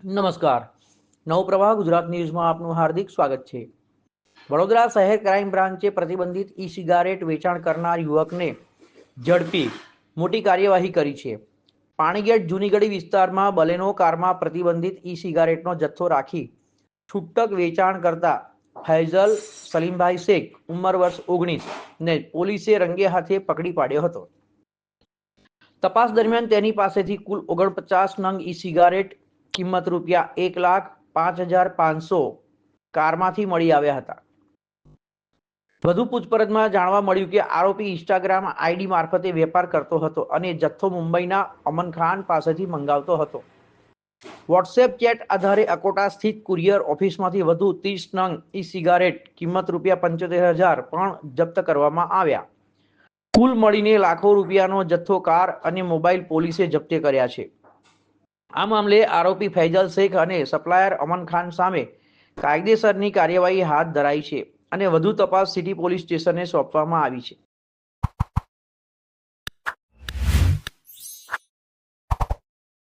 નમસ્કાર. નવપ્રવાહ ગુજરાત ન્યૂઝમાં આપનું હાર્દિક સ્વાગત છે. વડોદરા શહેર ક્રાઇમ બ્રાન્ચે પ્રતિબંધિત ઈ સિગારેટ વેચાણ કરનાર યુવકને ઝડપી મોટી કાર્યવાહી કરી છે. પાણીગેટ જૂનીગઢી વિસ્તારમાં બલેનો કારમાં પ્રતિબંધિત ઈ સિગારેટનો જથ્થો રાખી છૂટક વેચાણ કરતા ફૈઝલ સલીમભાઈ શેખ ઉંમર વર્ષ 19 ને પોલીસે રંગે હાથે પકડી પાડ્યો હતો. તપાસ દરમિયાન તેની પાસેથી કુલ 49 નંગ ઈ સિગારેટ કિંમત ₹1,05,500 કારમાંથી મળી આવ્યા હતા. વધુ પૂછપરછમાં જાણવા મળ્યું કે આરોપી ઇન્સ્ટાગ્રામ આઈડી મારફતે વેપાર કરતો હતો અને જથ્થો મુંબઈના અમન ખાન પાસેથી મંગાવતો હતો. વોટ્સએપ ચેટ આધારે અકોટા સ્થિત કુરિયર ઓફિસમાંથી વધુ 30 નંગ ઈ સિગારેટ કિંમત ₹75,000 પણ જપ્ત કરવામાં આવ્યા. કુલ મળીને લાખો રૂપિયાનો જથ્થો કાર અને મોબાઈલ પોલીસે જપ્ત કર્યા છે. આ મામલે આરોપી ફૈઝલ શેખ અને સપ્લાયર અમન ખાન સામે કાયદેસરની કાર્યવાહી હાથ ધરાઈ છે અને વધુ તપાસ સિટી પોલીસ સ્ટેશનને સોંપવામાં આવી છે.